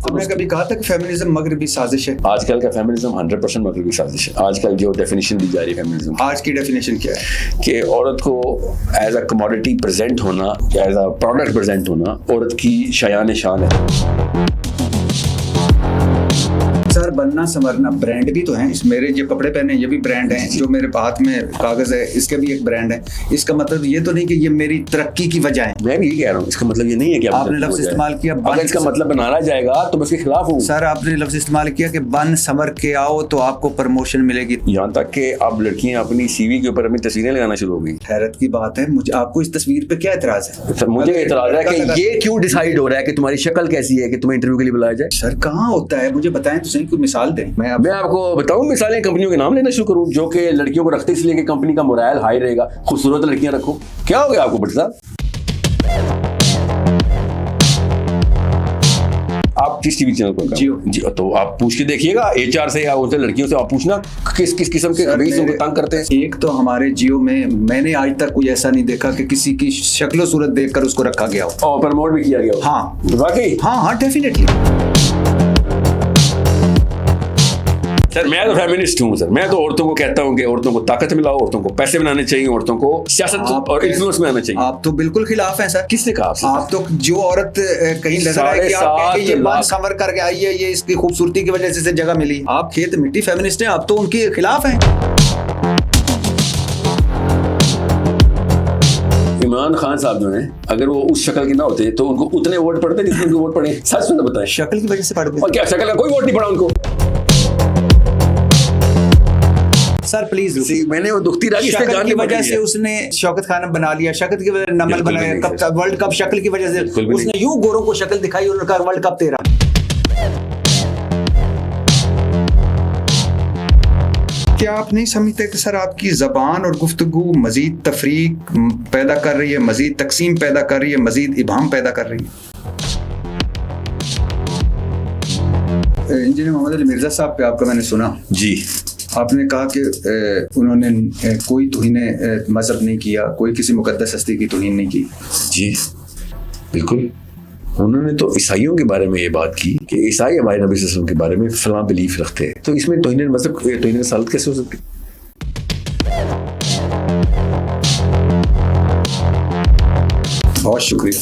आपने कभी कहा था कि फेमिनिज्म मगरबी साजिश है? आजकल का फेमिनिज्म 100% मगरबी साजिश है। आजकल जो डेफिनेशन दी जा रही है फेमिनिज्म, आज की डेफिनेशन क्या है? कि औरत को एज अ कमोडिटी प्रेजेंट होना, एज अ प्रोडक्ट प्रेजेंट होना औरत की शायान शान है। सर, बनना संवरना ब्रांड भी तो है। मेरे जो कपड़े पहने ये भी ब्रांड है, जो मेरे हाथ में कागज है इसके भी एक ब्रांड है। इसका मतलब ये तो नहीं कि ये मेरी तरक्की की वजह है। मैं भी ये कह रहा हूँ, इसका मतलब ये नहीं है कि आपने लफ्ज इस्तेमाल किया, अगर इसका मतलब बनाना जाएगा तो मैं उसके खिलाफ हूँ। सर, आपने लफ्ज इस्तेमाल किया कि बन संवर के आओ तो आपको प्रमोशन मिलेगी। यहाँ तक कि अब लड़कियां अपनी सीवी के ऊपर अपनी तस्वीरें लगाना शुरू हो गई। हैरत की बात है। मुझे आपको इस तस्वीर पे क्या एतराज है? सर, मुझे एतराज है कि ये क्यों डिसाइड हो रहा है कि तुम्हारी शक्ल कैसी है कि तुम्हें इंटरव्यू के लिए बुलाया जाए। सर, कहाँ होता है? मुझे बताएं तो सही, कोई मिसाल दें। मैं आपको बताऊं मिसालें, कंपनियों के नाम लेना शुरू करूं जो कि लड़कियों को रखते इसलिए कि कंपनी का मोराल हाई रहेगा, खूबसूरत लड़कियां रखो। क्या हो गया आपको भट्ट साहब? आप किस टीवी चैनल पर जी, तो आप पूछ के देखिएगा एचआर से या उनसे लड़कियों से आप पूछना किस किस किस्म के खबीस उनको तंग करते हैं। एक तो हमारे जियो में मैंने आज तक कोई ऐसा नहीं देखा कि किसी की शक्ल सूरत देखकर उसको रखा गया हो और प्रमोट भी किया गया हो। हाँ वाकई, हाँ, डेफिनेटली। सर मैं तो फेमिनिस्ट हूँ सर। मैं तो औरतों को कहता हूँ कि औरतों को ताकत मिलाओ, औरतों को पैसे बनाने चाहिए, औरतों को सियासत और इन्फ्लुएंस में आना चाहिए। आप तो बिल्कुल खिलाफ हैं सर। किसने कहा आप तो जो औरत कहीं नजर आए कि आप कहेंगे ये बात संवर करके आई है, ये इसकी खूबसूरती की वजह से जगह मिली। आप खेत मिट्टी फेमिनिस्ट हैं, आप तो उनके खिलाफ हैं। इमरान खान साहब जो हैं, अगर वो उस शक्ल के ना होते तो उनको उतने वोट पड़ते जितने उनको वोट पड़े। सच में बताएं, शक्ल की वजह से पड़ गए। और क्या शक्ल का कोई वोट नहीं पड़ा उनको? सर प्लीज, मैंने वो दुखती रही शक्ल की वजह से उसने शौकत खाना बना लिया, शक्ल की वजह से नमल बनाया। कब वर्ल्ड कप शक्ल की वजह से उसने यूं गोरों को शक्ल दिखाई और उन्होंने कहा वर्ल्ड कप तेरा। क्या आप नहीं समझते कि सर आपकी जबान और गुफ्तगू मजीद तफरीक पैदा कर रही है, मजीद तकसीम पैदा कर रही है, मजीद इबाम पैदा कर रही है? इंजीनियर मोहम्मद अली मिर्जा साहब पे आपका मैंने सुना जी, आपने कहा कि उन्होंने कोई तौहीन मजहब नहीं किया, कोई किसी मुकद्दस हस्ती की तौहीन नहीं की। जी बिल्कुल, उन्होंने तो ईसाइयों के बारे में ये बात की कि ईसाई हमारे नबी सल्लल्लाहु अलैहि वसल्लम के बारे में फलां बिलीफ रखते हैं, तो इसमें तौहीन मजहब, तौहीन रसालत कैसे हो सकती? बहुत शुक्रिया।